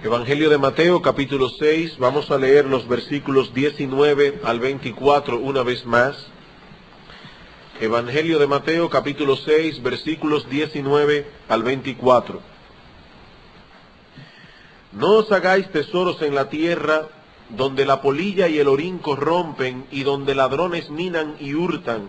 Evangelio de Mateo, capítulo 6, vamos a leer los versículos 19 al 24 una vez más. Evangelio de Mateo, capítulo 6, versículos 19 al 24. No os hagáis tesoros en la tierra, donde la polilla y el orín corrompen, y donde ladrones minan y hurtan,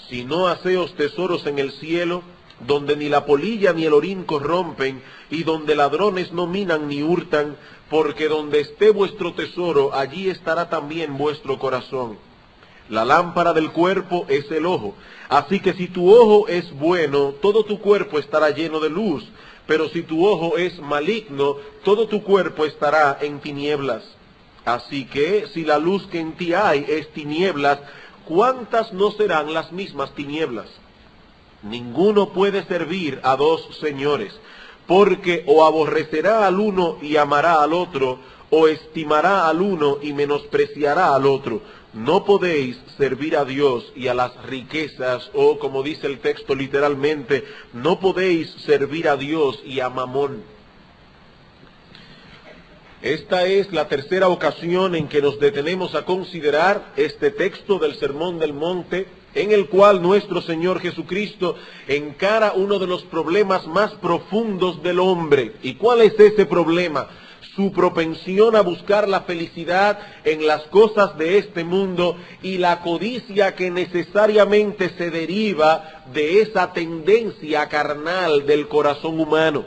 sino haceos tesoros en el cielo, donde ni la polilla ni el orín corrompen, y donde ladrones no minan ni hurtan, porque donde esté vuestro tesoro, allí estará también vuestro corazón. La lámpara del cuerpo es el ojo, así que si tu ojo es bueno, todo tu cuerpo estará lleno de luz, pero si tu ojo es maligno, todo tu cuerpo estará en tinieblas. Así que si la luz que en ti hay es tinieblas, ¿cuántas no serán las mismas tinieblas? Ninguno puede servir a dos señores, porque o aborrecerá al uno y amará al otro, o estimará al uno y menospreciará al otro. No podéis servir a Dios y a las riquezas, o como dice el texto literalmente, no podéis servir a Dios y a Mamón. Esta es la tercera ocasión en que nos detenemos a considerar este texto del Sermón del Monte, en el cual nuestro Señor Jesucristo encara uno de los problemas más profundos del hombre. ¿Y cuál es ese problema? Su propensión a buscar la felicidad en las cosas de este mundo y la codicia que necesariamente se deriva de esa tendencia carnal del corazón humano.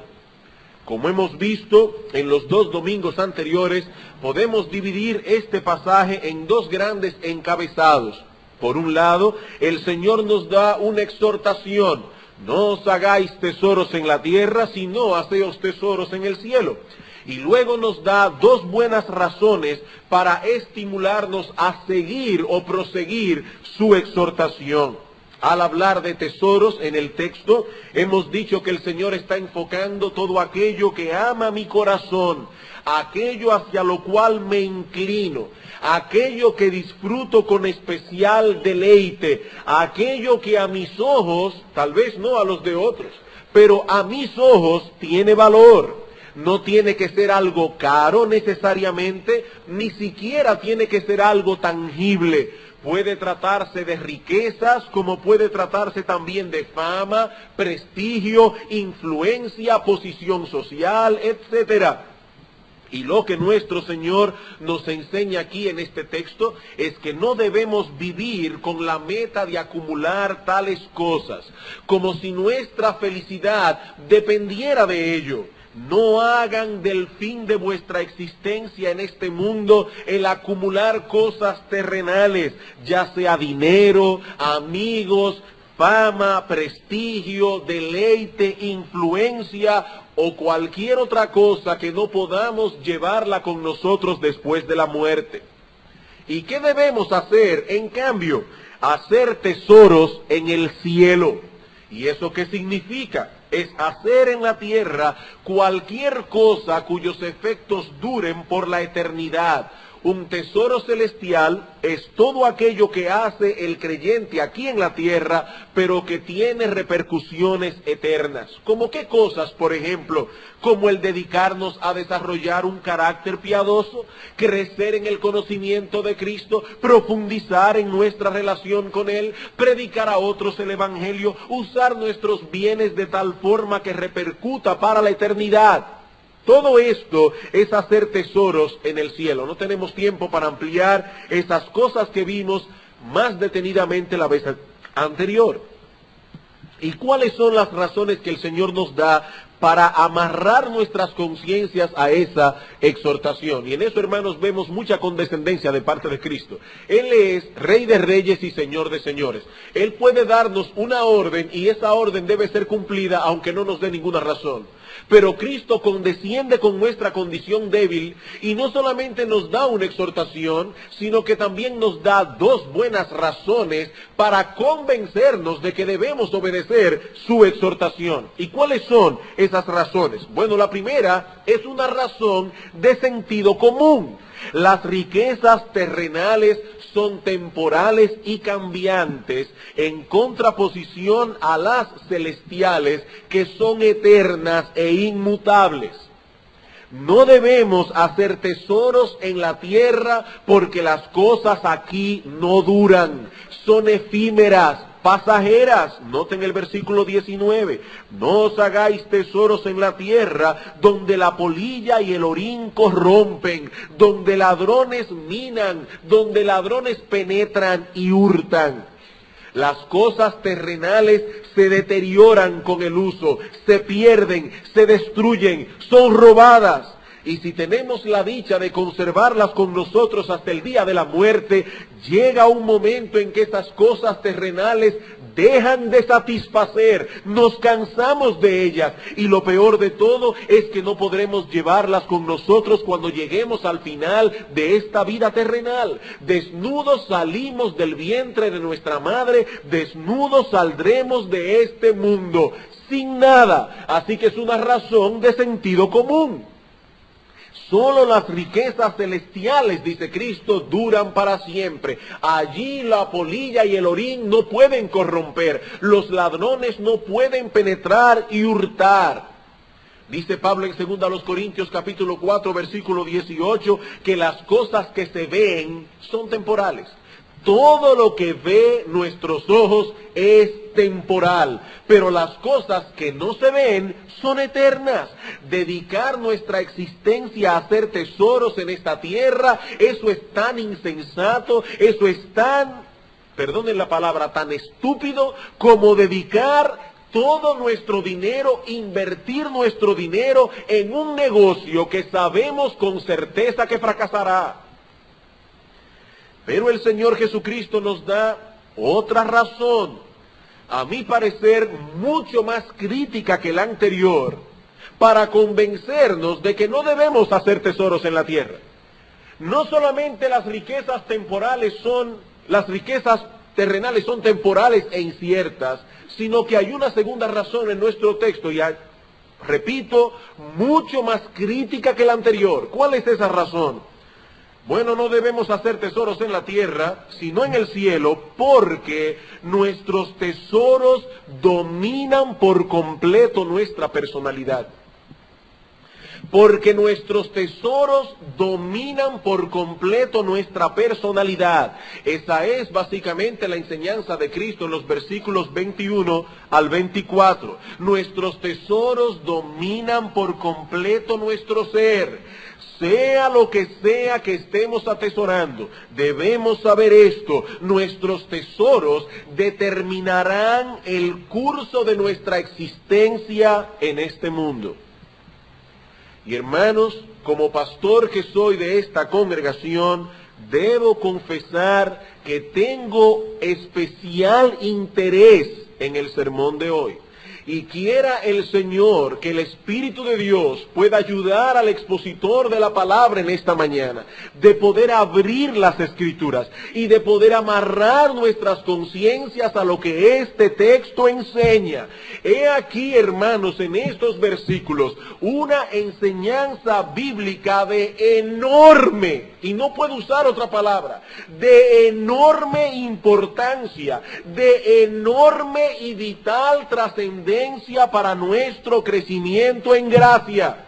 Como hemos visto en los dos domingos anteriores, podemos dividir este pasaje en dos grandes encabezados. Por un lado, el Señor nos da una exhortación: no os hagáis tesoros en la tierra, sino haceos tesoros en el cielo. Y luego nos da dos buenas razones para estimularnos a seguir o proseguir su exhortación. Al hablar de tesoros en el texto, hemos dicho que el Señor está enfocando todo aquello que ama mi corazón, aquello hacia lo cual me inclino, aquello que disfruto con especial deleite, aquello que a mis ojos, tal vez no a los de otros, pero a mis ojos tiene valor. No tiene que ser algo caro necesariamente, ni siquiera tiene que ser algo tangible. Puede tratarse de riquezas, como puede tratarse también de fama, prestigio, influencia, posición social, etcétera. Y lo que nuestro Señor nos enseña aquí en este texto es que no debemos vivir con la meta de acumular tales cosas, como si nuestra felicidad dependiera de ello. No hagan del fin de vuestra existencia en este mundo el acumular cosas terrenales, ya sea dinero, amigos, fama, prestigio, deleite, influencia o cualquier otra cosa que no podamos llevarla con nosotros después de la muerte. ¿Y qué debemos hacer? En cambio, hacer tesoros en el cielo. ¿Y eso qué significa? Es hacer en la tierra cualquier cosa cuyos efectos duren por la eternidad. Un tesoro celestial es todo aquello que hace el creyente aquí en la tierra, pero que tiene repercusiones eternas. ¿Cómo qué cosas, por ejemplo? Como el dedicarnos a desarrollar un carácter piadoso, crecer en el conocimiento de Cristo, profundizar en nuestra relación con Él, predicar a otros el Evangelio, usar nuestros bienes de tal forma que repercuta para la eternidad. Todo esto es hacer tesoros en el cielo. No tenemos tiempo para ampliar esas cosas que vimos más detenidamente la vez anterior. ¿Y cuáles son las razones que el Señor nos da para amarrar nuestras conciencias a esa exhortación? Y en eso, hermanos, vemos mucha condescendencia de parte de Cristo. Él es Rey de Reyes y Señor de Señores. Él puede darnos una orden y esa orden debe ser cumplida aunque no nos dé ninguna razón. Pero Cristo condesciende con nuestra condición débil y no solamente nos da una exhortación, sino que también nos da dos buenas razones para convencernos de que debemos obedecer su exhortación. ¿Y cuáles son esas razones? Bueno, la primera es una razón de sentido común. Las riquezas terrenales son temporales y cambiantes en contraposición a las celestiales que son eternas e inmutables. No debemos hacer tesoros en la tierra porque las cosas aquí no duran, son efímeras, pasajeras. Noten el versículo 19. No os hagáis tesoros en la tierra donde la polilla y el orín corrompen, donde ladrones minan, donde ladrones penetran y hurtan. Las cosas terrenales se deterioran con el uso, se pierden, se destruyen, son robadas. Y si tenemos la dicha de conservarlas con nosotros hasta el día de la muerte, llega un momento en que esas cosas terrenales dejan de satisfacer, nos cansamos de ellas, y lo peor de todo es que no podremos llevarlas con nosotros cuando lleguemos al final de esta vida terrenal. Desnudos salimos del vientre de nuestra madre, desnudos saldremos de este mundo, sin nada. Así que es una razón de sentido común. Solo las riquezas celestiales, dice Cristo, duran para siempre. Allí la polilla y el orín no pueden corromper. Los ladrones no pueden penetrar y hurtar. Dice Pablo en 2 Corintios capítulo 4, versículo 18, que las cosas que se ven son temporales. Todo lo que ve nuestros ojos es temporal, pero las cosas que no se ven son eternas. Dedicar nuestra existencia a hacer tesoros en esta tierra, eso es tan insensato, eso es tan, perdonen la palabra, tan estúpido como dedicar todo nuestro dinero, invertir nuestro dinero en un negocio que sabemos con certeza que fracasará. Pero el Señor Jesucristo nos da otra razón, a mi parecer mucho más crítica que la anterior, para convencernos de que no debemos hacer tesoros en la tierra. No solamente las riquezas terrenales son temporales e inciertas, sino que hay una segunda razón en nuestro texto, y repito, mucho más crítica que la anterior. ¿Cuál es esa razón? Bueno, no debemos hacer tesoros en la tierra, sino en el cielo, porque nuestros tesoros dominan por completo nuestra personalidad. Porque nuestros tesoros dominan por completo nuestra personalidad. Esa es básicamente la enseñanza de Cristo en los versículos 21 al 24. Nuestros tesoros dominan por completo nuestro ser. Sea lo que sea que estemos atesorando, debemos saber esto: nuestros tesoros determinarán el curso de nuestra existencia en este mundo. Y hermanos, como pastor que soy de esta congregación, debo confesar que tengo especial interés en el sermón de hoy. Y quiera el Señor que el Espíritu de Dios pueda ayudar al expositor de la palabra en esta mañana, de poder abrir las Escrituras y de poder amarrar nuestras conciencias a lo que este texto enseña. He aquí, hermanos, en estos versículos, una enseñanza bíblica de enorme, y no puedo usar otra palabra, de enorme importancia, de enorme y vital trascendencia para nuestro crecimiento en gracia.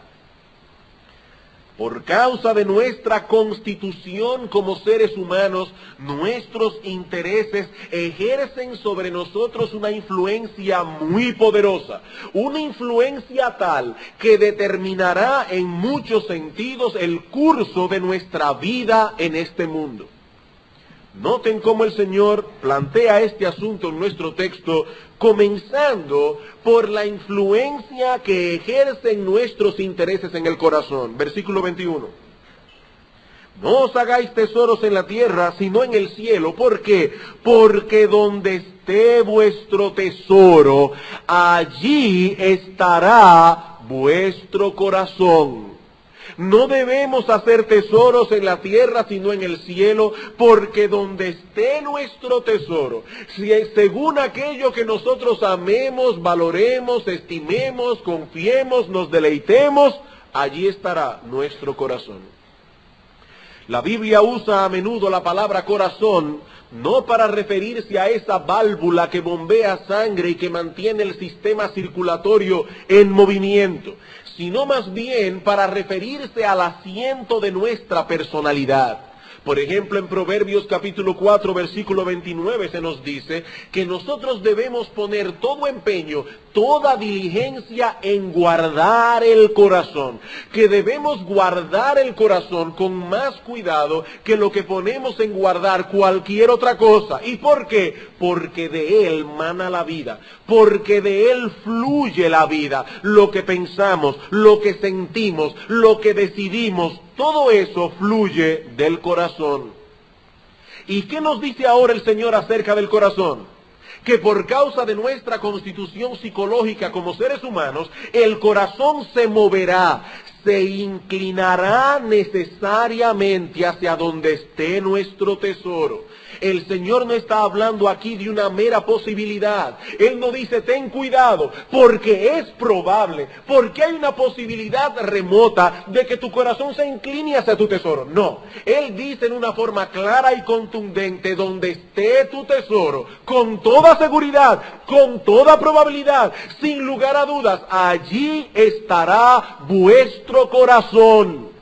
Por causa de nuestra constitución como seres humanos, nuestros intereses ejercen sobre nosotros una influencia muy poderosa, una influencia tal que determinará en muchos sentidos el curso de nuestra vida en este mundo. Noten cómo el Señor plantea este asunto en nuestro texto, comenzando por la influencia que ejercen nuestros intereses en el corazón. Versículo 21. No os hagáis tesoros en la tierra, sino en el cielo. ¿Por qué? Porque donde esté vuestro tesoro, allí estará vuestro corazón. No debemos hacer tesoros en la tierra, sino en el cielo, porque donde esté nuestro tesoro, según aquello que nosotros amemos, valoremos, estimemos, confiemos, nos deleitemos, allí estará nuestro corazón. La Biblia usa a menudo la palabra corazón, no para referirse a esa válvula que bombea sangre y que mantiene el sistema circulatorio en movimiento, sino más bien para referirse al asiento de nuestra personalidad. Por ejemplo, en Proverbios capítulo 4, versículo 29 se nos dice que nosotros debemos poner todo empeño, toda diligencia en guardar el corazón. Que debemos guardar el corazón con más cuidado que lo que ponemos en guardar cualquier otra cosa. ¿Y por qué? Porque de él mana la vida, porque de él fluye la vida. Lo que pensamos, lo que sentimos, lo que decidimos, todo eso fluye del corazón. ¿Y qué nos dice ahora el Señor acerca del corazón? Que por causa de nuestra constitución psicológica como seres humanos, el corazón se moverá, se inclinará necesariamente hacia donde esté nuestro tesoro. El Señor no está hablando aquí de una mera posibilidad. Él no dice ten cuidado, porque es probable, porque hay una posibilidad remota de que tu corazón se incline hacia tu tesoro. No, Él dice en una forma clara y contundente, donde esté tu tesoro, con toda seguridad, con toda probabilidad, sin lugar a dudas, allí estará vuestro corazón.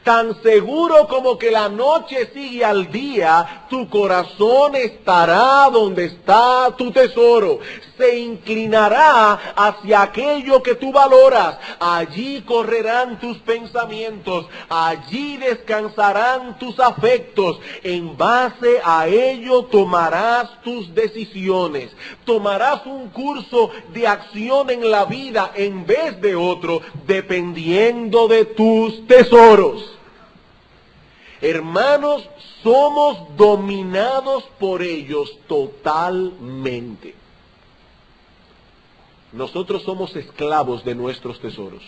Tan seguro como que la noche sigue al día, tu corazón estará donde está tu tesoro. Se inclinará hacia aquello que tú valoras. Allí correrán tus pensamientos. Allí descansarán tus afectos. En base a ello tomarás tus decisiones. Tomarás un curso de acción en la vida en vez de otro, dependiendo de tus tesoros. Hermanos, somos dominados por ellos totalmente. Nosotros somos esclavos de nuestros tesoros.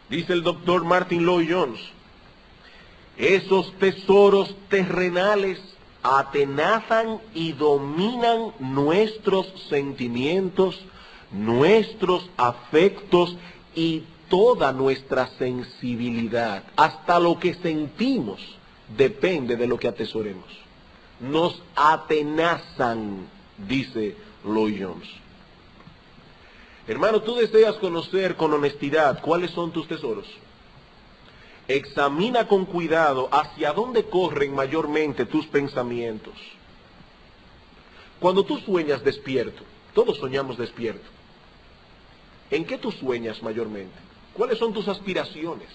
Dice el doctor Martin Lloyd-Jones, esos tesoros terrenales atenazan y dominan nuestros sentimientos, nuestros afectos y toda nuestra sensibilidad, hasta lo que sentimos, depende de lo que atesoremos. Nos atenazan, dice Lloyd-Jones. Hermano, tú deseas conocer con honestidad cuáles son tus tesoros. Examina con cuidado hacia dónde corren mayormente tus pensamientos. Cuando tú sueñas despierto, todos soñamos despierto. ¿En qué tú sueñas mayormente? ¿Cuáles son tus aspiraciones?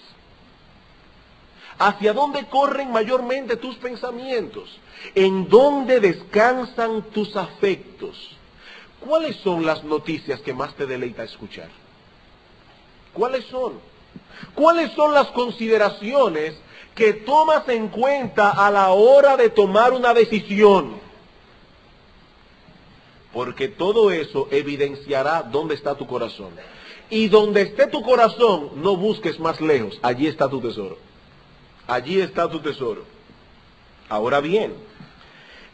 ¿Hacia dónde corren mayormente tus pensamientos? ¿En dónde descansan tus afectos? ¿Cuáles son las noticias que más te deleita escuchar? ¿Cuáles son? ¿Cuáles son las consideraciones que tomas en cuenta a la hora de tomar una decisión? Porque todo eso evidenciará dónde está tu corazón. Y donde esté tu corazón, no busques más lejos. Allí está tu tesoro. Allí está tu tesoro. Ahora bien,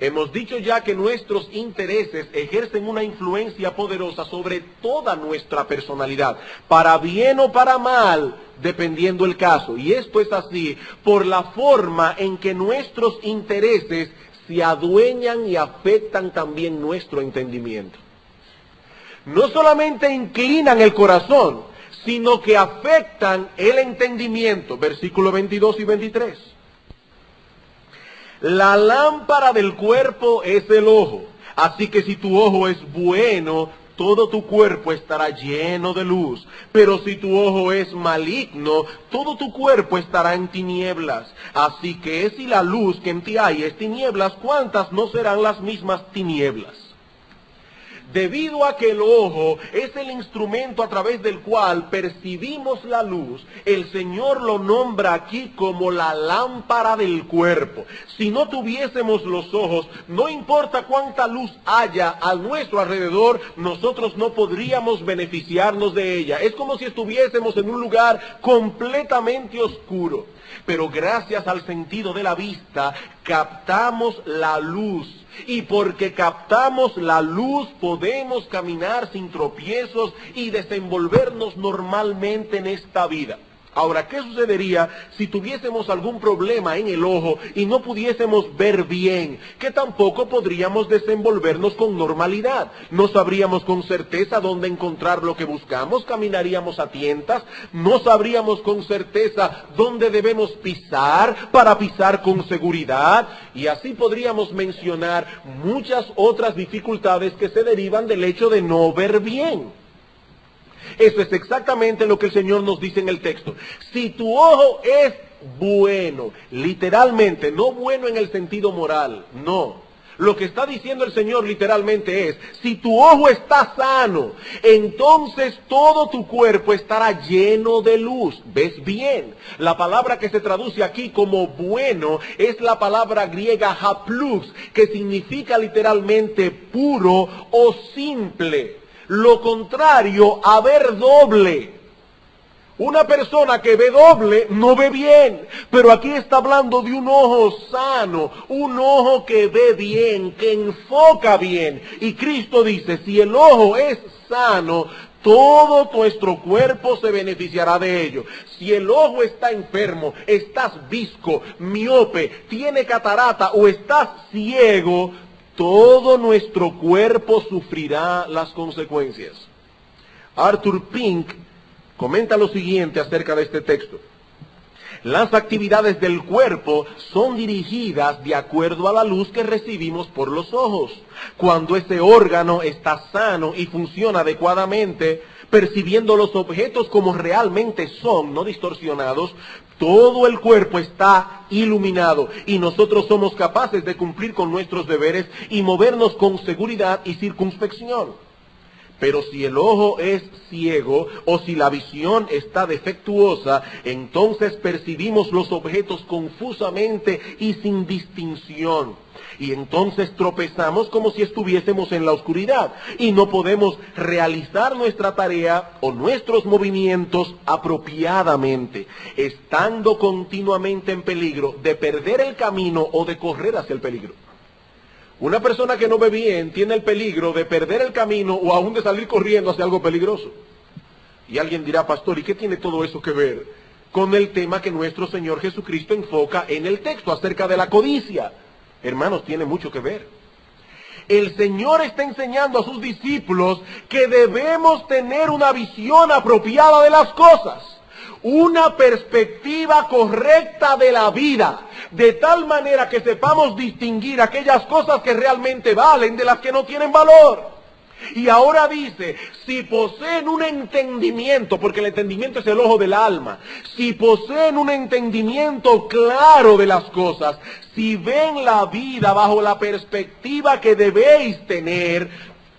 hemos dicho ya que nuestros intereses ejercen una influencia poderosa sobre toda nuestra personalidad, para bien o para mal, dependiendo el caso. Y esto es así por la forma en que nuestros intereses se adueñan y afectan también nuestro entendimiento. No solamente inclinan el corazón, sino que afectan el entendimiento. Versículos 22 y 23. La lámpara del cuerpo es el ojo. Así que si tu ojo es bueno, todo tu cuerpo estará lleno de luz. Pero si tu ojo es maligno, todo tu cuerpo estará en tinieblas. Así que si la luz que en ti hay es tinieblas, ¿cuántas no serán las mismas tinieblas? Debido a que el ojo es el instrumento a través del cual percibimos la luz, el Señor lo nombra aquí como la lámpara del cuerpo. Si no tuviésemos los ojos, no importa cuánta luz haya a nuestro alrededor, nosotros no podríamos beneficiarnos de ella. Es como si estuviésemos en un lugar completamente oscuro. Pero gracias al sentido de la vista, captamos la luz. Y porque captamos la luz, podemos caminar sin tropiezos y desenvolvernos normalmente en esta vida. Ahora, ¿qué sucedería si tuviésemos algún problema en el ojo y no pudiésemos ver bien? Que tampoco podríamos desenvolvernos con normalidad. No sabríamos con certeza dónde encontrar lo que buscamos, caminaríamos a tientas, no sabríamos con certeza dónde debemos pisar para pisar con seguridad, y así podríamos mencionar muchas otras dificultades que se derivan del hecho de no ver bien. Eso es exactamente lo que el Señor nos dice en el texto. Si tu ojo es bueno, literalmente, no bueno en el sentido moral, no. Lo que está diciendo el Señor literalmente es, si tu ojo está sano, entonces todo tu cuerpo estará lleno de luz. ¿Ves bien? La palabra que se traduce aquí como bueno es la palabra griega haplux, que significa literalmente puro o simple. Lo contrario a ver doble. Una persona que ve doble no ve bien, pero aquí está hablando de un ojo sano, un ojo que ve bien, que enfoca bien. Y Cristo dice, si el ojo es sano, todo nuestro cuerpo se beneficiará de ello. Si el ojo está enfermo, estás visco, miope, tiene catarata o estás ciego, todo nuestro cuerpo sufrirá las consecuencias. Arthur Pink comenta lo siguiente acerca de este texto. Las actividades del cuerpo son dirigidas de acuerdo a la luz que recibimos por los ojos. Cuando ese órgano está sano y funciona adecuadamente, percibiendo los objetos como realmente son, no distorsionados, todo el cuerpo está iluminado y nosotros somos capaces de cumplir con nuestros deberes y movernos con seguridad y circunspección. Pero si el ojo es ciego o si la visión está defectuosa, entonces percibimos los objetos confusamente y sin distinción. Y entonces tropezamos como si estuviésemos en la oscuridad y no podemos realizar nuestra tarea o nuestros movimientos apropiadamente, estando continuamente en peligro de perder el camino o de correr hacia el peligro. Una persona que no ve bien tiene el peligro de perder el camino o aún de salir corriendo hacia algo peligroso. Y alguien dirá, pastor, ¿y qué tiene todo eso que ver con el tema que nuestro Señor Jesucristo enfoca en el texto acerca de la codicia? Hermanos, tiene mucho que ver. El Señor está enseñando a sus discípulos que debemos tener una visión apropiada de las cosas, una perspectiva correcta de la vida, de tal manera que sepamos distinguir aquellas cosas que realmente valen de las que no tienen valor. Y ahora dice, si poseen un entendimiento, porque el entendimiento es el ojo del alma, si poseen un entendimiento claro de las cosas, si ven la vida bajo la perspectiva que debéis tener,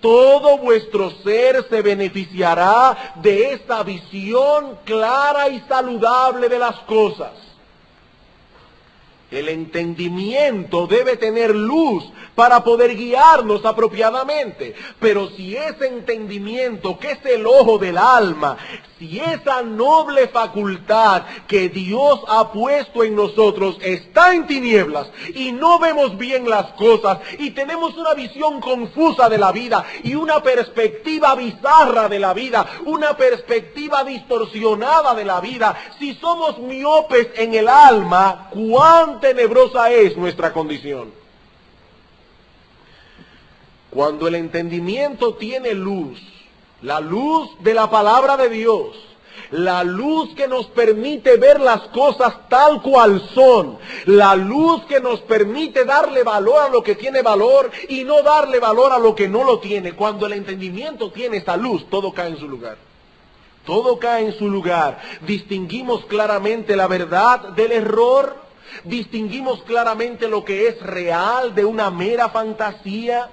todo vuestro ser se beneficiará de esa visión clara y saludable de las cosas. El entendimiento debe tener luz para poder guiarnos apropiadamente. Pero si ese entendimiento, que es el ojo del alma, si esa noble facultad que Dios ha puesto en nosotros está en tinieblas y no vemos bien las cosas y tenemos una visión confusa de la vida y una perspectiva bizarra de la vida, una perspectiva distorsionada de la vida, si somos miopes en el alma, ¿cuán tenebrosa es nuestra condición? Cuando el entendimiento tiene luz, la luz de la palabra de Dios, la luz que nos permite ver las cosas tal cual son, la luz que nos permite darle valor a lo que tiene valor y no darle valor a lo que no lo tiene. Cuando el entendimiento tiene esa luz, todo cae en su lugar. Todo cae en su lugar. Distinguimos claramente la verdad del error, distinguimos claramente lo que es real de una mera fantasía.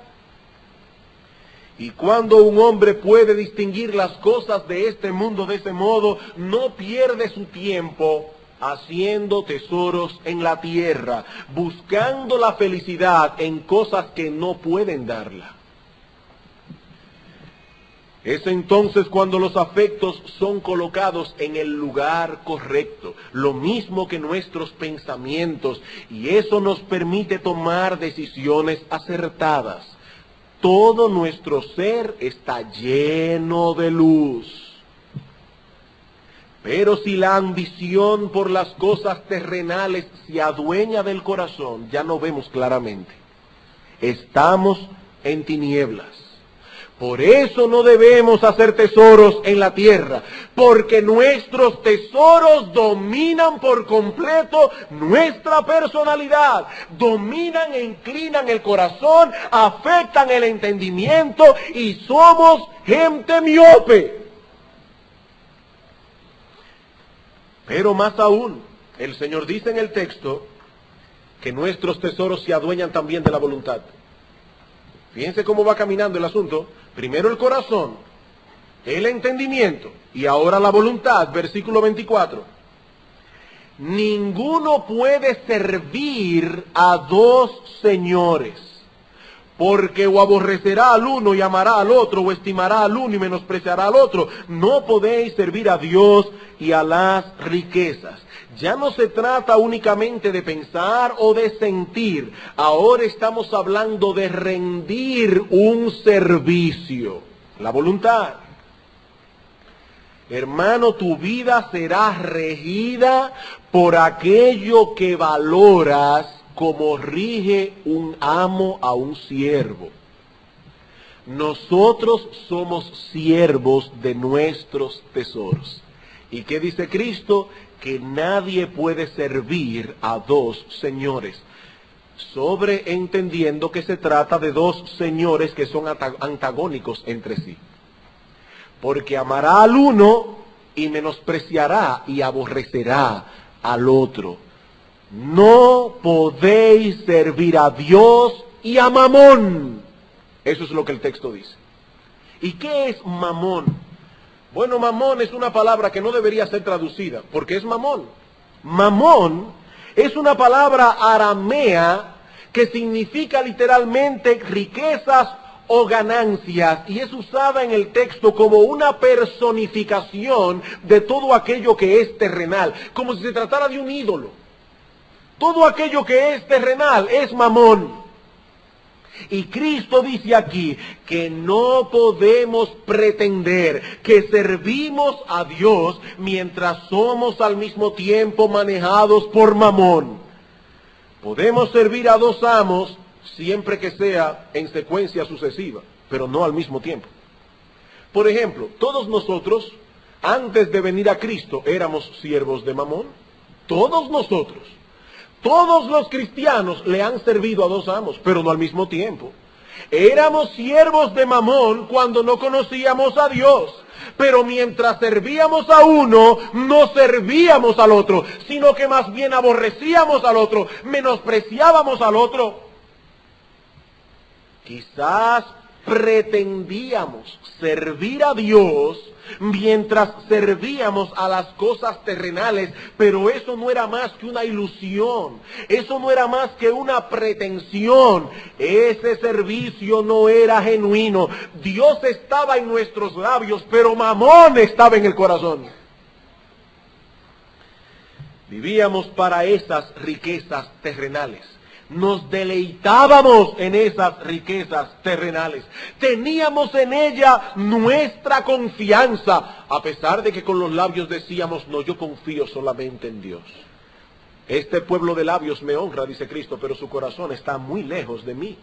Y cuando un hombre puede distinguir las cosas de este mundo de ese modo, no pierde su tiempo haciendo tesoros en la tierra, buscando la felicidad en cosas que no pueden darla. Es entonces cuando los afectos son colocados en el lugar correcto, lo mismo que nuestros pensamientos, y eso nos permite tomar decisiones acertadas. Todo nuestro ser está lleno de luz. Pero si la ambición por las cosas terrenales se adueña del corazón, ya no vemos claramente. Estamos en tinieblas. Por eso no debemos hacer tesoros en la tierra, porque nuestros tesoros dominan por completo nuestra personalidad, dominan e inclinan el corazón, afectan el entendimiento y somos gente miope. Pero más aún, el Señor dice en el texto que nuestros tesoros se adueñan también de la voluntad. Fíjense cómo va caminando el asunto. Primero el corazón, el entendimiento y ahora la voluntad. Versículo 24. Ninguno puede servir a dos señores, porque o aborrecerá al uno y amará al otro, o estimará al uno y menospreciará al otro. No podéis servir a Dios y a las riquezas. Ya no se trata únicamente de pensar o de sentir. Ahora estamos hablando de rendir un servicio. La voluntad. Hermano, tu vida será regida por aquello que valoras como rige un amo a un siervo. Nosotros somos siervos de nuestros tesoros. ¿Y qué dice Cristo? Que nadie puede servir a dos señores, sobreentendiendo que se trata de dos señores que son antagónicos entre sí. Porque amará al uno y menospreciará y aborrecerá al otro. No podéis servir a Dios y a Mamón. Eso es lo que el texto dice. ¿Y qué es Mamón? Bueno, mamón es una palabra que no debería ser traducida, porque es mamón. Mamón es una palabra aramea que significa literalmente riquezas o ganancias, y es usada en el texto como una personificación de todo aquello que es terrenal, como si se tratara de un ídolo. Todo aquello que es terrenal es mamón. Y Cristo dice aquí que no podemos pretender que servimos a Dios mientras somos al mismo tiempo manejados por mamón. Podemos servir a dos amos siempre que sea en secuencia sucesiva, pero no al mismo tiempo. Por ejemplo, todos nosotros, antes de venir a Cristo, éramos siervos de mamón. Todos nosotros. Todos los cristianos le han servido a dos amos, pero no al mismo tiempo. Éramos siervos de mamón cuando no conocíamos a Dios, pero mientras servíamos a uno, no servíamos al otro, sino que más bien aborrecíamos al otro, menospreciábamos al otro. Quizás pretendíamos servir a Dios mientras servíamos a las cosas terrenales, pero eso no era más que una ilusión, eso no era más que una pretensión, ese servicio no era genuino. Dios estaba en nuestros labios, pero mamón estaba en el corazón. Vivíamos para esas riquezas terrenales. Nos deleitábamos en esas riquezas terrenales. Teníamos en ella nuestra confianza, a pesar de que con los labios decíamos, no, yo confío solamente en Dios. Este pueblo de labios me honra, dice Cristo, pero su corazón está muy lejos de mí.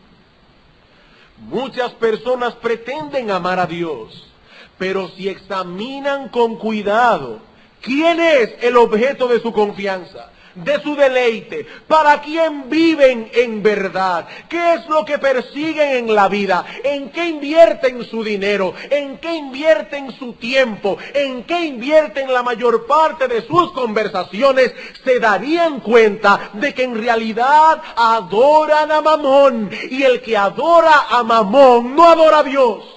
Muchas personas pretenden amar a Dios, pero si examinan con cuidado, ¿quién es el objeto de su confianza? De su deleite, para quién viven en verdad, qué es lo que persiguen en la vida, en qué invierten su dinero, en qué invierten su tiempo, en qué invierten la mayor parte de sus conversaciones, se darían cuenta de que en realidad adoran a Mamón, y el que adora a Mamón no adora a Dios.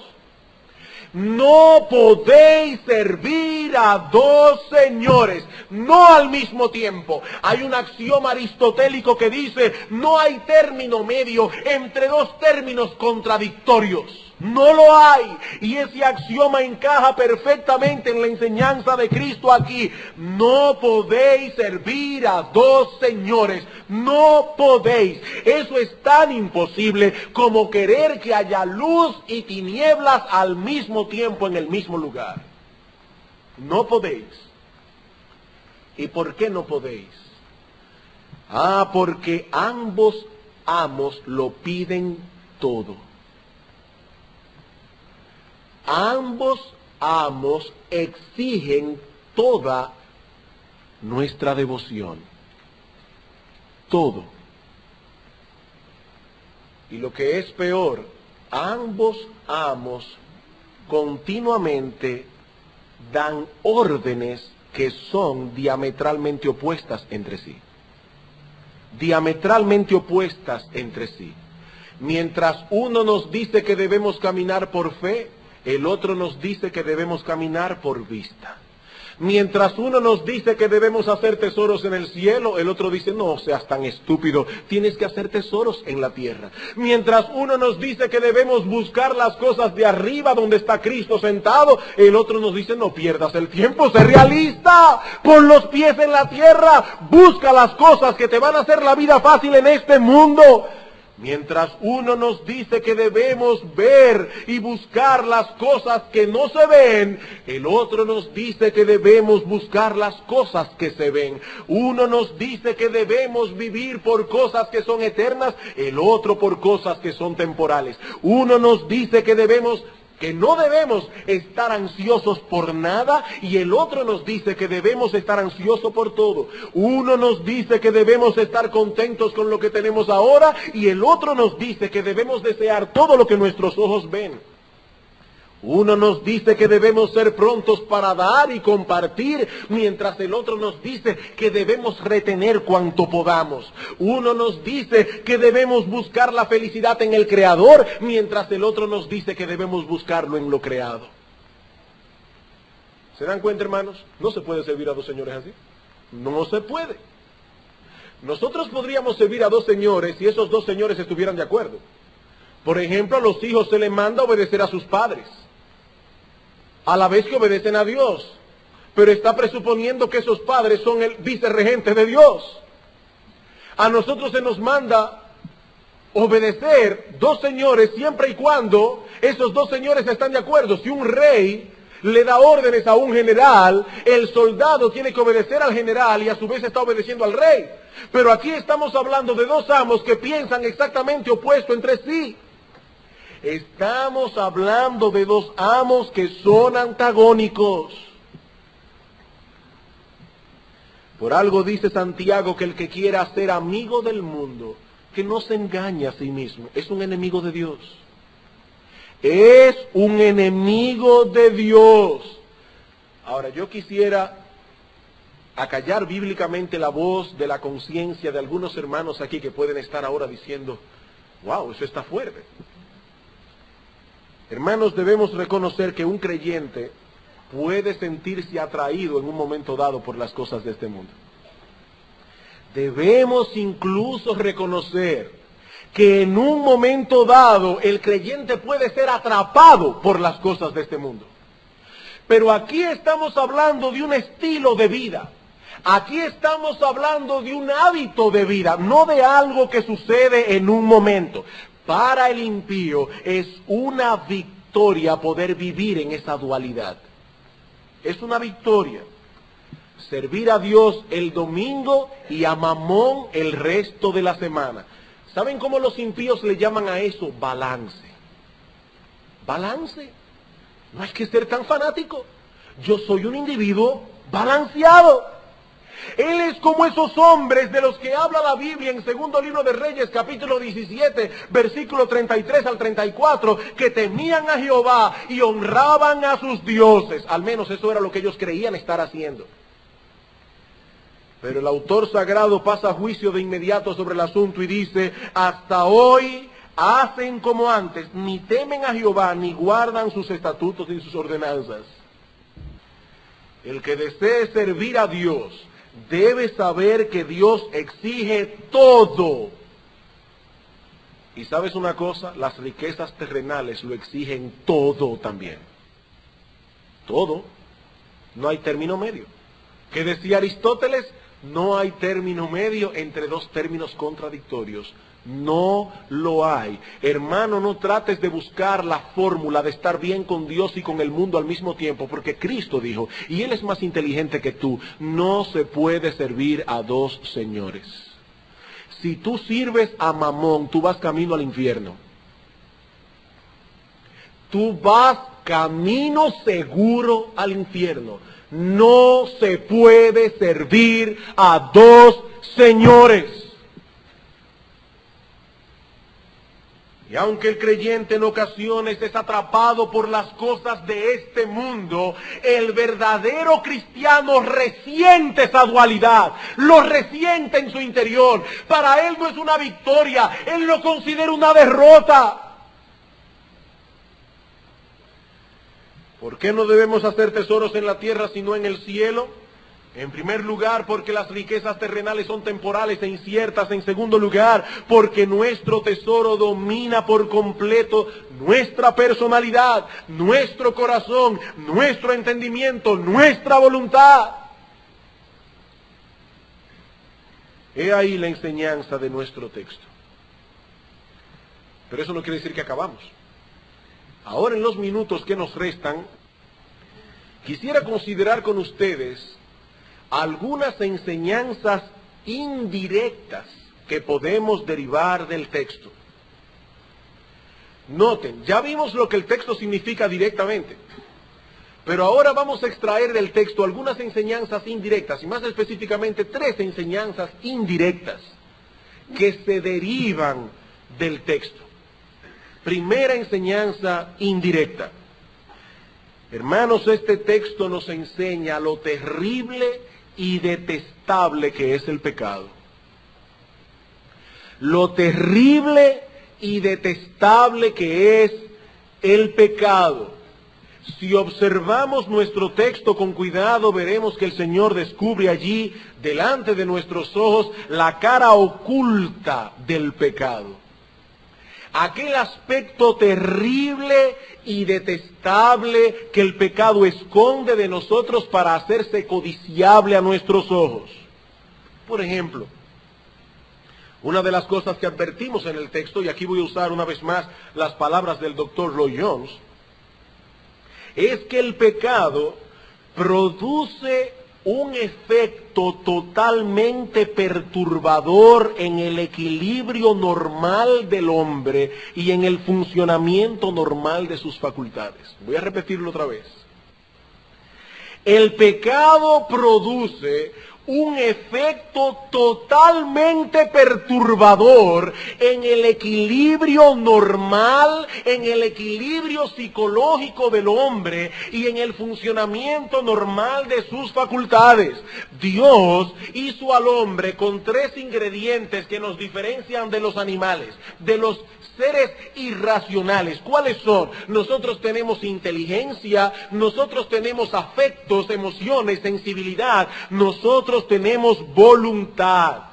No podéis servir a dos señores, no al mismo tiempo. Hay un axioma aristotélico que dice, no hay término medio entre dos términos contradictorios. No lo hay. Y ese axioma encaja perfectamente en la enseñanza de Cristo aquí. No podéis servir a dos señores. No podéis. Eso es tan imposible como querer que haya luz y tinieblas al mismo tiempo en el mismo lugar. No podéis. ¿Y por qué no podéis? Porque ambos amos lo piden todo. Ambos amos exigen toda nuestra devoción. Todo. Y lo que es peor, ambos amos continuamente dan órdenes que son diametralmente opuestas entre sí. Diametralmente opuestas entre sí. Mientras uno nos dice que debemos caminar por fe, el otro nos dice que debemos caminar por vista. Mientras uno nos dice que debemos hacer tesoros en el cielo, el otro dice, no seas tan estúpido, tienes que hacer tesoros en la tierra. Mientras uno nos dice que debemos buscar las cosas de arriba donde está Cristo sentado, el otro nos dice, no pierdas el tiempo, sé realista, pon los pies en la tierra, busca las cosas que te van a hacer la vida fácil en este mundo. Mientras uno nos dice que debemos ver y buscar las cosas que no se ven, el otro nos dice que debemos buscar las cosas que se ven. Uno nos dice que debemos vivir por cosas que son eternas, el otro por cosas que son temporales. Uno nos dice que no debemos estar ansiosos por nada, y el otro nos dice que debemos estar ansiosos por todo. Uno nos dice que debemos estar contentos con lo que tenemos ahora, y el otro nos dice que debemos desear todo lo que nuestros ojos ven. Uno nos dice que debemos ser prontos para dar y compartir, mientras el otro nos dice que debemos retener cuanto podamos. Uno nos dice que debemos buscar la felicidad en el Creador, mientras el otro nos dice que debemos buscarlo en lo creado. ¿Se dan cuenta, hermanos? No se puede servir a dos señores así. No se puede. Nosotros podríamos servir a dos señores si esos dos señores estuvieran de acuerdo. Por ejemplo, a los hijos se les manda obedecer a sus padres, a la vez que obedecen a Dios, pero está presuponiendo que esos padres son el vicerregente de Dios. A nosotros se nos manda obedecer dos señores siempre y cuando esos dos señores están de acuerdo. Si un rey le da órdenes a un general, el soldado tiene que obedecer al general y a su vez está obedeciendo al rey. Pero aquí estamos hablando de dos amos que piensan exactamente opuesto entre sí. Estamos hablando de dos amos que son antagónicos. Por algo dice Santiago que el que quiera ser amigo del mundo, que no se engañe a sí mismo, es un enemigo de Dios. Es un enemigo de Dios. Ahora, yo quisiera acallar bíblicamente la voz de la conciencia de algunos hermanos aquí que pueden estar ahora diciendo, wow, eso está fuerte. Hermanos, debemos reconocer que un creyente puede sentirse atraído en un momento dado por las cosas de este mundo. Debemos incluso reconocer que en un momento dado el creyente puede ser atrapado por las cosas de este mundo. Pero aquí estamos hablando de un estilo de vida. Aquí estamos hablando de un hábito de vida, no de algo que sucede en un momento. Para el impío es una victoria poder vivir en esa dualidad. Es una victoria. Servir a Dios el domingo y a Mamón el resto de la semana. ¿Saben cómo los impíos le llaman a eso? Balance. Balance. No hay que ser tan fanático. Yo soy un individuo balanceado. Él es como esos hombres de los que habla la Biblia en segundo libro de Reyes, capítulo 17, versículo 33 al 34, que temían a Jehová y honraban a sus dioses. Al menos eso era lo que ellos creían estar haciendo. Pero el autor sagrado pasa juicio de inmediato sobre el asunto y dice, hasta hoy hacen como antes, ni temen a Jehová, ni guardan sus estatutos ni sus ordenanzas. El que desee servir a Dios debe saber que Dios exige todo. Y ¿sabes una cosa? Las riquezas terrenales lo exigen todo también. Todo. No hay término medio. ¿Qué decía Aristóteles? No hay término medio entre dos términos contradictorios. No lo hay. Hermano, no trates de buscar la fórmula de estar bien con Dios y con el mundo al mismo tiempo, porque Cristo dijo, y Él es más inteligente que tú, no se puede servir a dos señores. Si tú sirves a Mamón, tú vas camino al infierno. Tú vas camino seguro al infierno. No se puede servir a dos señores. Y aunque el creyente en ocasiones es atrapado por las cosas de este mundo, el verdadero cristiano resiente esa dualidad, lo resiente en su interior. Para él no es una victoria, él lo considera una derrota. ¿Por qué no debemos hacer tesoros en la tierra sino en el cielo? En primer lugar, porque las riquezas terrenales son temporales e inciertas. En segundo lugar, porque nuestro tesoro domina por completo nuestra personalidad, nuestro corazón, nuestro entendimiento, nuestra voluntad. He ahí la enseñanza de nuestro texto. Pero eso no quiere decir que acabamos. Ahora, en los minutos que nos restan, quisiera considerar con ustedes algunas enseñanzas indirectas que podemos derivar del texto. Noten, ya vimos lo que el texto significa directamente, pero ahora vamos a extraer del texto algunas enseñanzas indirectas, y más específicamente 3 enseñanzas indirectas que se derivan del texto. Primera enseñanza indirecta. Hermanos, este texto nos enseña lo terrible y detestable que es el pecado. Lo terrible y detestable que es el pecado. Si observamos nuestro texto con cuidado, veremos que el Señor descubre allí, delante de nuestros ojos, la cara oculta del pecado. Aquel aspecto terrible y detestable que el pecado esconde de nosotros para hacerse codiciable a nuestros ojos. Por ejemplo, una de las cosas que advertimos en el texto, y aquí voy a usar una vez más las palabras del doctor Lloyd Jones, es que el pecado produce un efecto totalmente perturbador en el equilibrio normal del hombre y en el funcionamiento normal de sus facultades. Voy a repetirlo otra vez. El pecado produce un efecto totalmente perturbador en el equilibrio normal, en el equilibrio psicológico del hombre y en el funcionamiento normal de sus facultades. Dios hizo al hombre con 3 ingredientes que nos diferencian de los animales, de los seres irracionales. ¿Cuáles son? Nosotros tenemos inteligencia, nosotros tenemos afectos, emociones, sensibilidad, nosotros tenemos voluntad.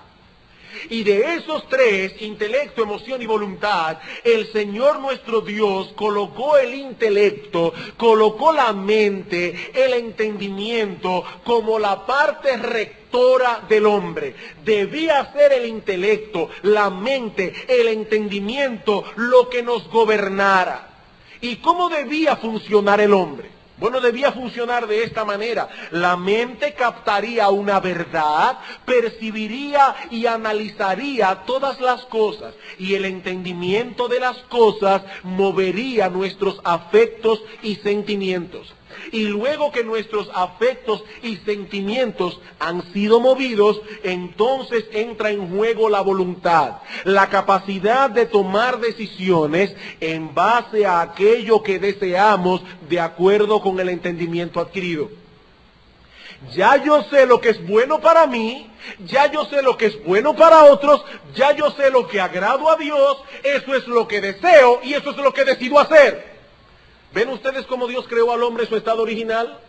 Y de esos 3, intelecto, emoción y voluntad, el Señor nuestro Dios colocó el intelecto, colocó la mente, el entendimiento como la parte rectora del hombre. Debía ser el intelecto, la mente, el entendimiento lo que nos gobernara. ¿Y cómo debía funcionar el hombre? Bueno, debía funcionar de esta manera. La mente captaría una verdad, percibiría y analizaría todas las cosas, y el entendimiento de las cosas movería nuestros afectos y sentimientos. Y luego que nuestros afectos y sentimientos han sido movidos, entonces entra en juego la voluntad, la capacidad de tomar decisiones en base a aquello que deseamos de acuerdo con el entendimiento adquirido. Ya yo sé lo que es bueno para mí, ya yo sé lo que es bueno para otros, ya yo sé lo que agrado a Dios, eso es lo que deseo y eso es lo que decido hacer. ¿Ven ustedes cómo Dios creó al hombre en su estado original?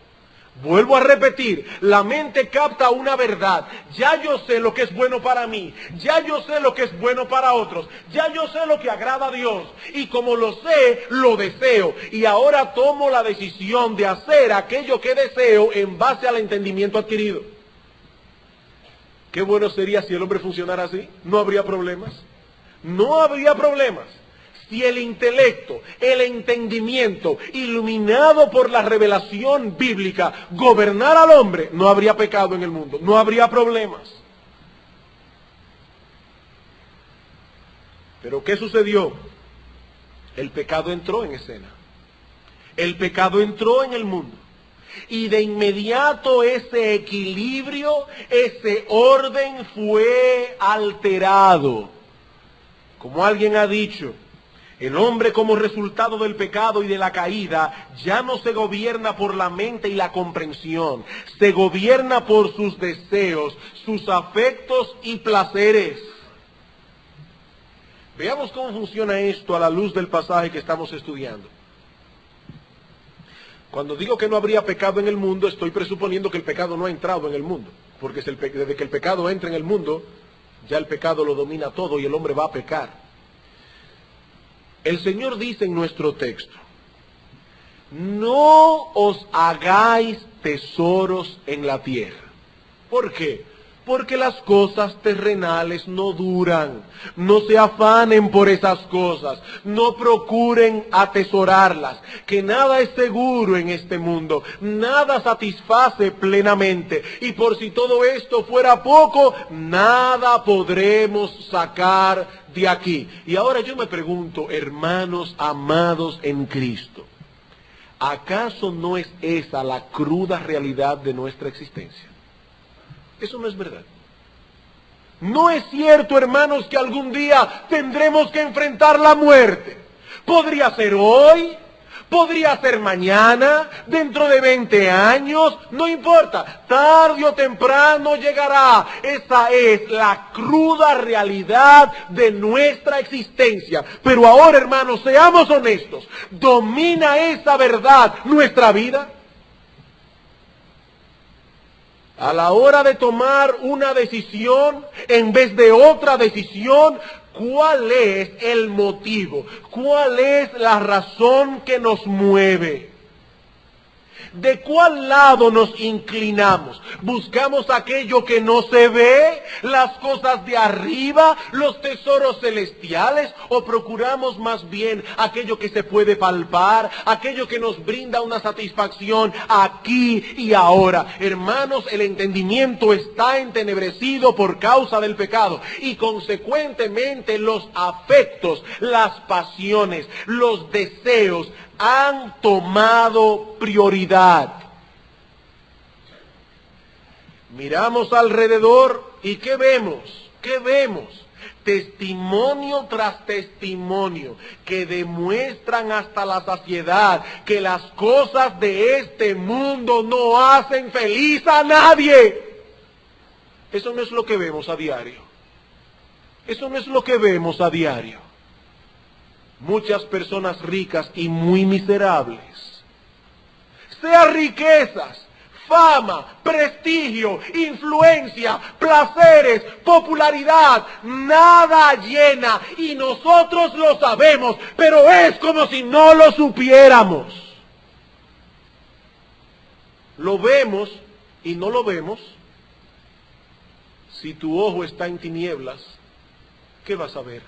Vuelvo a repetir, la mente capta una verdad. Ya yo sé lo que es bueno para mí, ya yo sé lo que es bueno para otros, ya yo sé lo que agrada a Dios. Y como lo sé, lo deseo. Y ahora tomo la decisión de hacer aquello que deseo en base al entendimiento adquirido. Qué bueno sería si el hombre funcionara así, no habría problemas. no habría problemas. Si el intelecto, el entendimiento, iluminado por la revelación bíblica, gobernara al hombre, no habría pecado en el mundo, no habría problemas. Pero ¿qué sucedió? El pecado entró en escena. El pecado entró en el mundo. Y de inmediato ese equilibrio, ese orden fue alterado. Como alguien ha dicho, el hombre como resultado del pecado y de la caída ya no se gobierna por la mente y la comprensión, se gobierna por sus deseos, sus afectos y placeres. Veamos cómo funciona esto a la luz del pasaje que estamos estudiando. Cuando digo que no habría pecado en el mundo, estoy presuponiendo que el pecado no ha entrado en el mundo, porque desde que el pecado entra en el mundo, ya el pecado lo domina todo y el hombre va a pecar. El Señor dice en nuestro texto, no os hagáis tesoros en la tierra. ¿Por qué? Porque las cosas terrenales no duran. No se afanen por esas cosas. No procuren atesorarlas. Que nada es seguro en este mundo. Nada satisface plenamente. Y por si todo esto fuera poco, nada podremos sacar de aquí. Y ahora yo me pregunto, hermanos amados en Cristo, ¿acaso no es esa la cruda realidad de nuestra existencia? Eso no es verdad. No es cierto, hermanos, que algún día tendremos que enfrentar la muerte. Podría ser hoy, podría ser mañana, dentro de 20 años, no importa. Tarde o temprano llegará. Esa es la cruda realidad de nuestra existencia. Pero ahora, hermanos, seamos honestos. ¿Domina esa verdad nuestra vida? A la hora de tomar una decisión en vez de otra decisión, ¿cuál es el motivo? ¿Cuál es la razón que nos mueve? ¿De cuál lado nos inclinamos? ¿Buscamos aquello que no se ve, las cosas de arriba, los tesoros celestiales? ¿O procuramos más bien aquello que se puede palpar, aquello que nos brinda una satisfacción aquí y ahora? Hermanos, el entendimiento está entenebrecido por causa del pecado y consecuentemente los afectos, las pasiones, los deseos han tomado prioridad. Miramos alrededor y ¿qué vemos? ¿Qué vemos? Testimonio tras testimonio que demuestran hasta la saciedad que las cosas de este mundo no hacen feliz a nadie. Eso no es lo que vemos a diario. Eso no es lo que vemos a diario. Muchas personas ricas y muy miserables, sea riquezas, fama, prestigio, influencia, placeres, popularidad, nada llena y nosotros lo sabemos, pero es como si no lo supiéramos. Lo vemos y no lo vemos. Si tu ojo está en tinieblas, ¿qué vas a ver?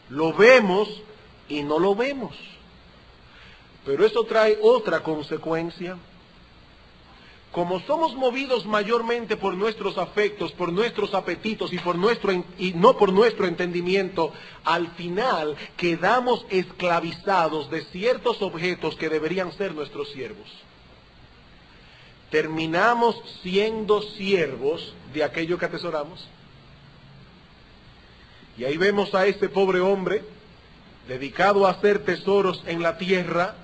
Lo vemos y no lo vemos. Pero eso trae otra consecuencia. Como somos movidos mayormente por nuestros afectos, por nuestros apetitos y no por nuestro entendimiento, al final quedamos esclavizados de ciertos objetos que deberían ser nuestros siervos. Terminamos siendo siervos de aquello que atesoramos. Y ahí vemos a ese pobre hombre dedicado a hacer tesoros en la tierra,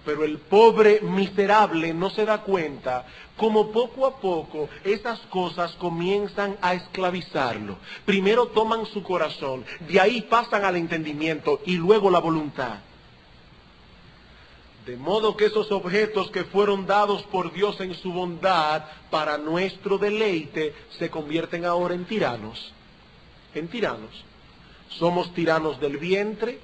pero el pobre miserable no se da cuenta como poco a poco esas cosas comienzan a esclavizarlo. Primero toman su corazón, de ahí pasan al entendimiento y luego la voluntad. De modo que esos objetos que fueron dados por Dios en su bondad para nuestro deleite se convierten ahora en tiranos. En tiranos. Somos tiranos del vientre,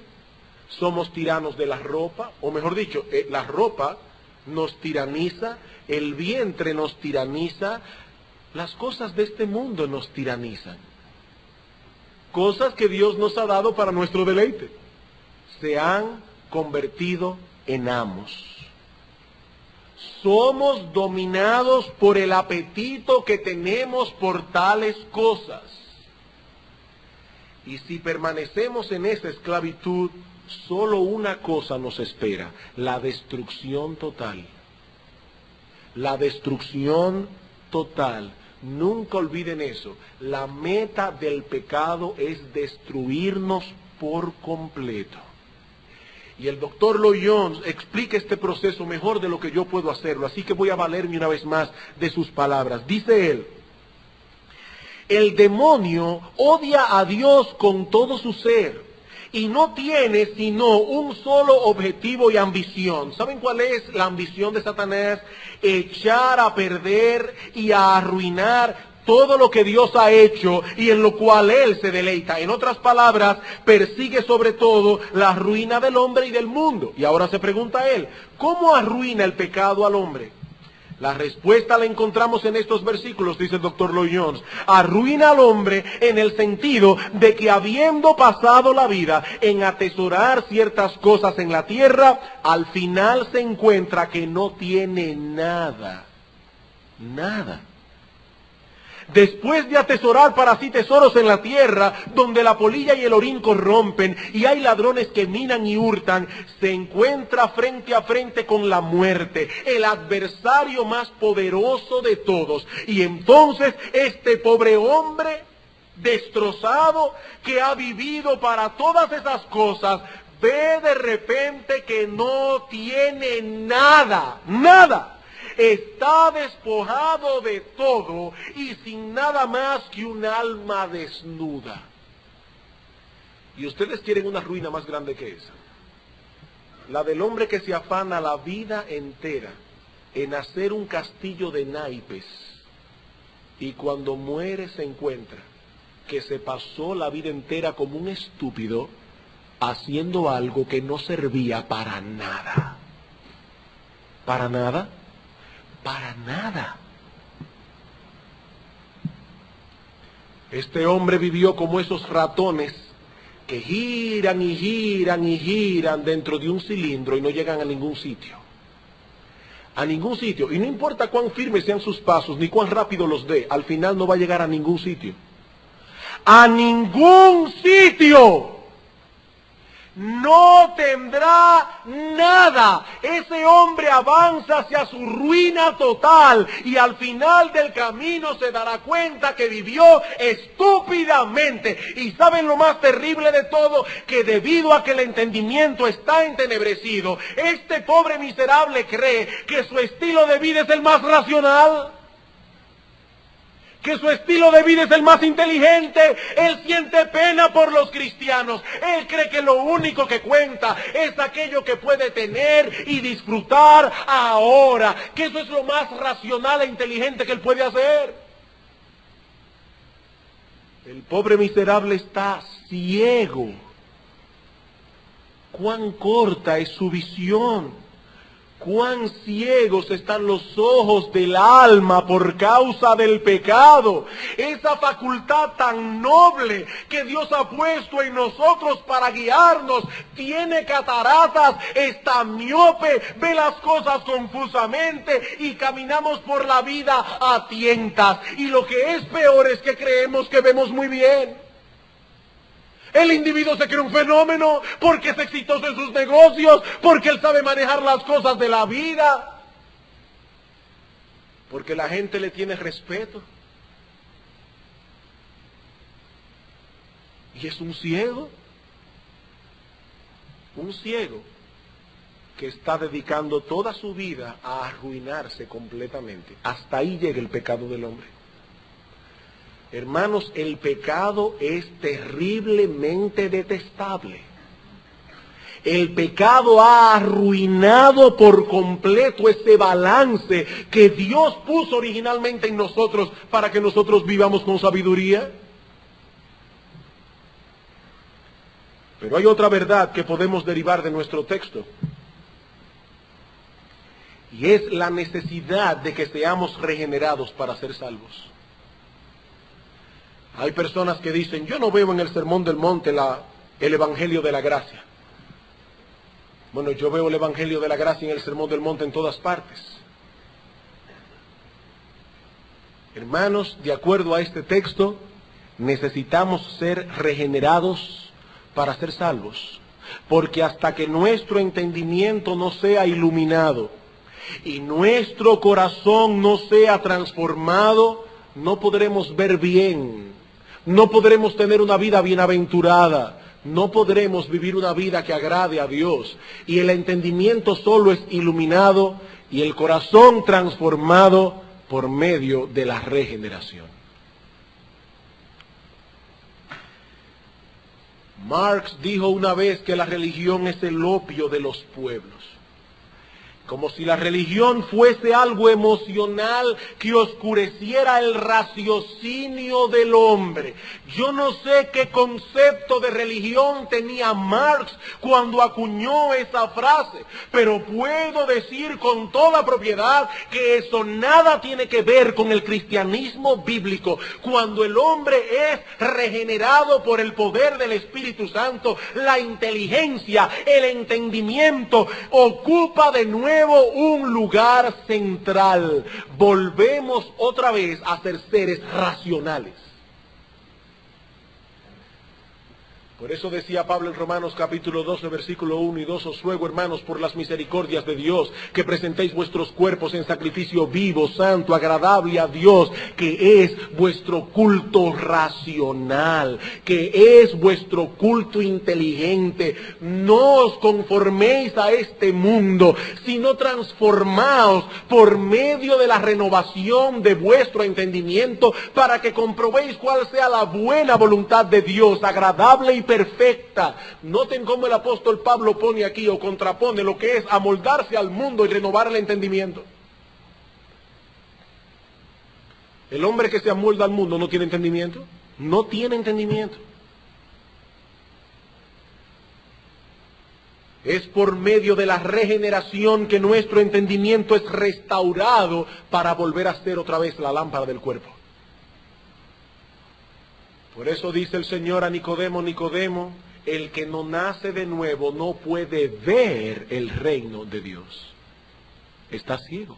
somos tiranos de la ropa, o mejor dicho, la ropa nos tiraniza, el vientre nos tiraniza, las cosas de este mundo nos tiranizan. cosas que Dios nos ha dado para nuestro deleite. Se han convertido en amos. Somos dominados por el apetito que tenemos por tales cosas. Y si permanecemos en esa esclavitud, solo una cosa nos espera: la destrucción total. La destrucción total. Nunca olviden eso. La meta del pecado es destruirnos por completo. Y el doctor Lloyd Jones explica este proceso mejor de lo que yo puedo hacerlo, así que voy a valerme una vez más de sus palabras. Dice él: el demonio odia a Dios con todo su ser y no tiene sino un solo objetivo y ambición. ¿Saben cuál es la ambición de Satanás? Echar a perder y a arruinar todo lo que Dios ha hecho y en lo cual Él se deleita. En otras palabras, persigue sobre todo la ruina del hombre y del mundo. Y ahora se pregunta él: ¿cómo arruina el pecado al hombre? La respuesta la encontramos en estos versículos, dice el doctor Lloyd Jones. Arruina al hombre en el sentido de que, habiendo pasado la vida en atesorar ciertas cosas en la tierra, al final se encuentra que no tiene nada. Nada. Después de atesorar para sí tesoros en la tierra, donde la polilla y el orín corrompen, y hay ladrones que minan y hurtan, se encuentra frente a frente con la muerte, el adversario más poderoso de todos. Y entonces este pobre hombre destrozado, que ha vivido para todas esas cosas, ve de repente que no tiene nada, nada. Está despojado de todo y sin nada más que un alma desnuda. Y ustedes quieren una ruina más grande que esa. La del hombre que se afana la vida entera en hacer un castillo de naipes y cuando muere se encuentra que se pasó la vida entera como un estúpido haciendo algo que no servía para nada. ¿Para nada? Para nada. Este hombre vivió como esos ratones que giran y giran y giran dentro de un cilindro y no llegan a ningún sitio. A ningún sitio. Y no importa cuán firmes sean sus pasos, ni cuán rápido los dé, al final no va a llegar a ningún sitio. ¡A ningún sitio! No tendrá nada. Ese hombre avanza hacia su ruina total y al final del camino se dará cuenta que vivió estúpidamente. Y ¿saben lo más terrible de todo? Que debido a que el entendimiento está entenebrecido, este pobre miserable cree que su estilo de vida es el más racional, que su estilo de vida es el más inteligente. Él siente pena por los cristianos. Él cree que lo único que cuenta es aquello que puede tener y disfrutar ahora, que eso es lo más racional e inteligente que él puede hacer. El pobre miserable está ciego. Cuán corta es su visión. Cuán ciegos están los ojos del alma por causa del pecado. Esa facultad tan noble que Dios ha puesto en nosotros para guiarnos tiene cataratas, está miope, ve las cosas confusamente y caminamos por la vida a tientas. Y lo que es peor es que creemos que vemos muy bien. El individuo se cree un fenómeno porque es exitoso en sus negocios, porque él sabe manejar las cosas de la vida, porque la gente le tiene respeto. Y es un ciego que está dedicando toda su vida a arruinarse completamente. Hasta ahí llega el pecado del hombre. Hermanos, el pecado es terriblemente detestable. El pecado ha arruinado por completo ese balance que Dios puso originalmente en nosotros para que nosotros vivamos con sabiduría. Pero hay otra verdad que podemos derivar de nuestro texto. Y es la necesidad de que seamos regenerados para ser salvos. Hay personas que dicen, yo no veo en el Sermón del Monte el Evangelio de la Gracia. Bueno, yo veo el Evangelio de la Gracia en el Sermón del Monte en todas partes. Hermanos, de acuerdo a este texto, necesitamos ser regenerados para ser salvos. Porque hasta que nuestro entendimiento no sea iluminado y nuestro corazón no sea transformado, no podremos ver bien, no podremos tener una vida bienaventurada, no podremos vivir una vida que agrade a Dios. Y el entendimiento solo es iluminado y el corazón transformado por medio de la regeneración. Marx dijo una vez que la religión es el opio de los pueblos. Como si la religión fuese algo emocional que oscureciera el raciocinio del hombre. Yo no sé qué concepto de religión tenía Marx cuando acuñó esa frase, pero puedo decir con toda propiedad que eso nada tiene que ver con el cristianismo bíblico. Cuando el hombre es regenerado por el poder del Espíritu Santo, la inteligencia, el entendimiento ocupa de nuevo un lugar central. Volvemos otra vez a ser seres racionales. Por eso decía Pablo en Romanos capítulo 12, versículo 1 y 2, os ruego, hermanos, por las misericordias de Dios, que presentéis vuestros cuerpos en sacrificio vivo, santo, agradable a Dios, que es vuestro culto racional, que es vuestro culto inteligente. No os conforméis a este mundo, sino transformaos por medio de la renovación de vuestro entendimiento, para que comprobéis cuál sea la buena voluntad de Dios, agradable y perfecta. Noten cómo el apóstol Pablo pone aquí o contrapone lo que es amoldarse al mundo y renovar el entendimiento. El hombre que se amolda al mundo no tiene entendimiento. No tiene entendimiento. Es por medio de la regeneración que nuestro entendimiento es restaurado para volver a ser otra vez la lámpara del cuerpo. Por eso dice el Señor a Nicodemo, Nicodemo, el que no nace de nuevo no puede ver el reino de Dios. Está ciego.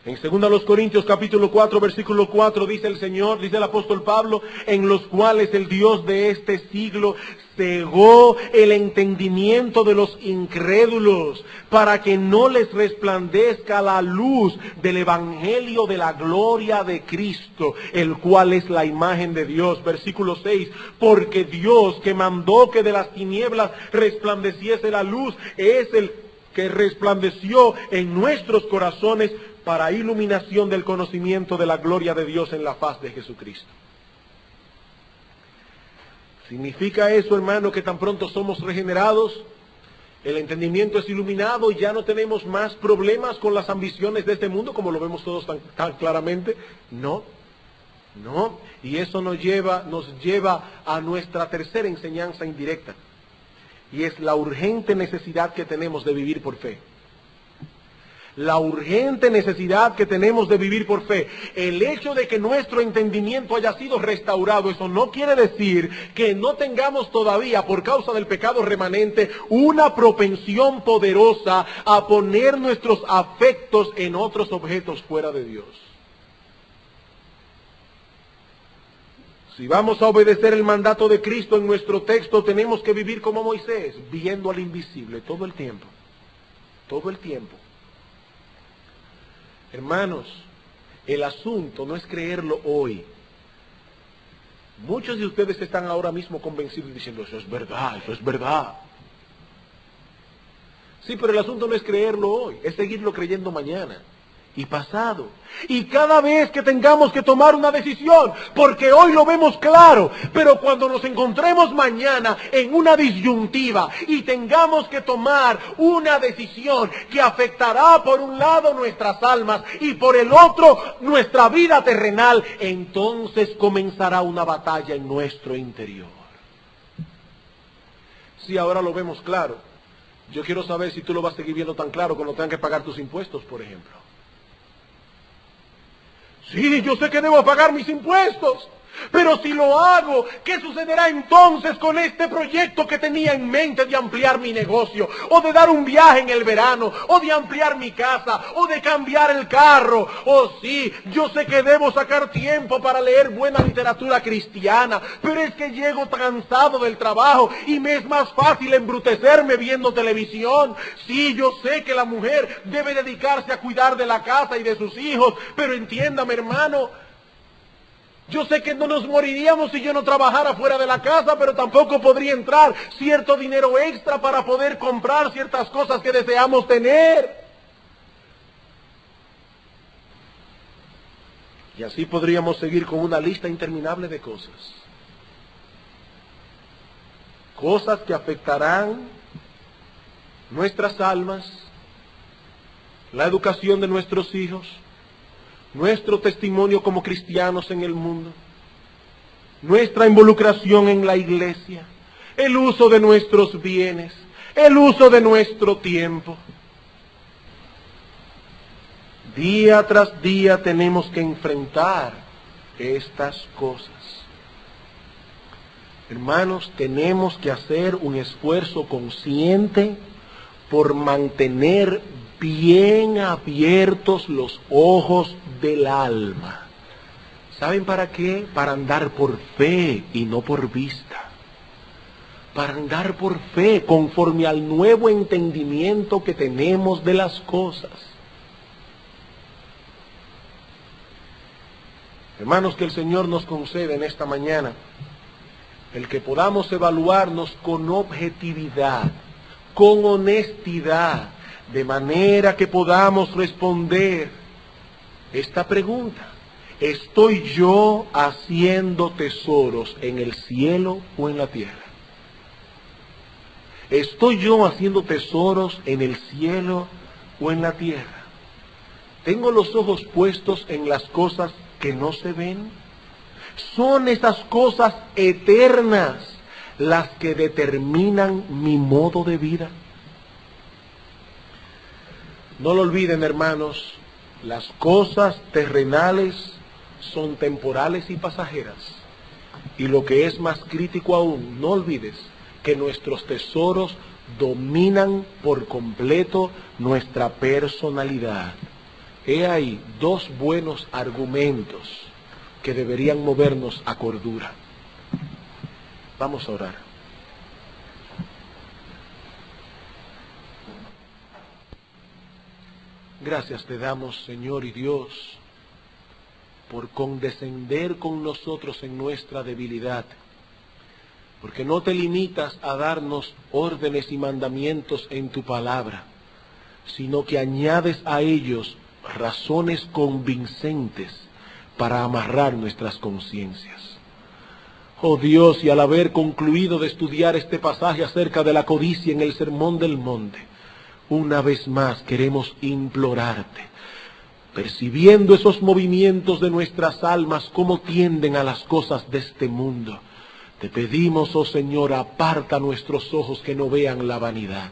En 2 Corintios capítulo 4, versículo 4 dice el Señor, dice el apóstol Pablo, en los cuales el Dios de este siglo cegó el entendimiento de los incrédulos, para que no les resplandezca la luz del evangelio de la gloria de Cristo, el cual es la imagen de Dios. Versículo 6, porque Dios que mandó que de las tinieblas resplandeciese la luz, es el que resplandeció en nuestros corazones para iluminación del conocimiento de la gloria de Dios en la faz de Jesucristo. ¿Significa eso, hermano, que tan pronto somos regenerados, el entendimiento es iluminado y ya no tenemos más problemas con las ambiciones de este mundo, como lo vemos todos tan claramente? No, no. Y eso nos lleva a nuestra tercera enseñanza indirecta, y es la urgente necesidad que tenemos de vivir por fe. La urgente necesidad que tenemos de vivir por fe. El hecho de que nuestro entendimiento haya sido restaurado, eso no quiere decir que no tengamos todavía, por causa del pecado remanente, una propensión poderosa a poner nuestros afectos en otros objetos fuera de Dios. Si vamos a obedecer el mandato de Cristo en nuestro texto, tenemos que vivir como Moisés, viendo al invisible todo el tiempo. Todo el tiempo. Hermanos, el asunto no es creerlo hoy. Muchos de ustedes están ahora mismo convencidos diciendo, eso es verdad, eso es verdad. Sí, pero el asunto no es creerlo hoy, es seguirlo creyendo mañana y pasado. Y cada vez que tengamos que tomar una decisión, porque hoy lo vemos claro, pero cuando nos encontremos mañana en una disyuntiva y tengamos que tomar una decisión que afectará por un lado nuestras almas y por el otro nuestra vida terrenal, entonces comenzará una batalla en nuestro interior. Sí, ahora lo vemos claro. Yo quiero saber si tú lo vas a seguir viendo tan claro cuando tengan que pagar tus impuestos, por ejemplo. Sí, yo sé que debo pagar mis impuestos. Pero si lo hago, ¿qué sucederá entonces con este proyecto que tenía en mente de ampliar mi negocio? O de dar un viaje en el verano, o de ampliar mi casa, o de cambiar el carro. Oh sí, yo sé que debo sacar tiempo para leer buena literatura cristiana, pero es que llego cansado del trabajo y me es más fácil embrutecerme viendo televisión. Sí, yo sé que la mujer debe dedicarse a cuidar de la casa y de sus hijos, pero entiéndame, hermano, yo sé que no nos moriríamos si yo no trabajara fuera de la casa, pero tampoco podría entrar cierto dinero extra para poder comprar ciertas cosas que deseamos tener. Y así podríamos seguir con una lista interminable de cosas. Cosas que afectarán nuestras almas, la educación de nuestros hijos, nuestro testimonio como cristianos en el mundo, nuestra involucración en la iglesia, el uso de nuestros bienes, el uso de nuestro tiempo. Día tras día tenemos que enfrentar estas cosas. Hermanos, tenemos que hacer un esfuerzo consciente por mantener bien abiertos los ojos del alma. ¿Saben para qué? Para andar por fe y no por vista. Para andar por fe conforme al nuevo entendimiento que tenemos de las cosas. Hermanos, que el Señor nos conceda en esta mañana el que podamos evaluarnos con objetividad, con honestidad, de manera que podamos responder esta pregunta: ¿estoy yo haciendo tesoros en el cielo o en la tierra? ¿Estoy yo haciendo tesoros en el cielo o en la tierra? ¿Tengo los ojos puestos en las cosas que no se ven? Son esas cosas eternas las que determinan mi modo de vida. No lo olviden, hermanos, las cosas terrenales son temporales y pasajeras. Y lo que es más crítico aún, no olvides que nuestros tesoros dominan por completo nuestra personalidad. He ahí dos buenos argumentos que deberían movernos a cordura. Vamos a orar. Gracias te damos, Señor y Dios, por condescender con nosotros en nuestra debilidad, porque no te limitas a darnos órdenes y mandamientos en tu palabra, sino que añades a ellos razones convincentes para amarrar nuestras conciencias. Oh Dios, y al haber concluido de estudiar este pasaje acerca de la codicia en el Sermón del Monte, una vez más queremos implorarte, percibiendo esos movimientos de nuestras almas como tienden a las cosas de este mundo, te pedimos, oh Señor, aparta nuestros ojos que no vean la vanidad.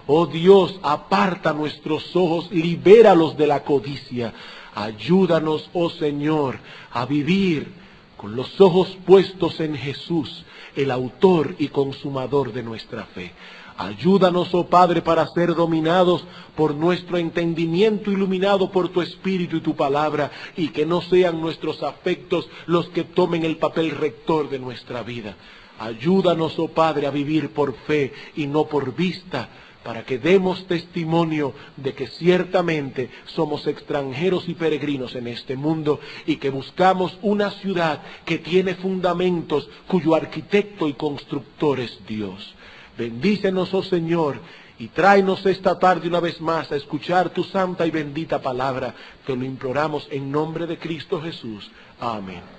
Oh Dios, aparta nuestros ojos, libéralos de la codicia. Ayúdanos, oh Señor, a vivir con los ojos puestos en Jesús, el autor y consumador de nuestra fe. Ayúdanos, oh Padre, para ser dominados por nuestro entendimiento iluminado por tu Espíritu y tu palabra, y que no sean nuestros afectos los que tomen el papel rector de nuestra vida. Ayúdanos, oh Padre, a vivir por fe y no por vista, para que demos testimonio de que ciertamente somos extranjeros y peregrinos en este mundo y que buscamos una ciudad que tiene fundamentos, cuyo arquitecto y constructor es Dios. Bendícenos, oh Señor, y tráenos esta tarde una vez más a escuchar tu santa y bendita palabra. Te lo imploramos en nombre de Cristo Jesús. Amén.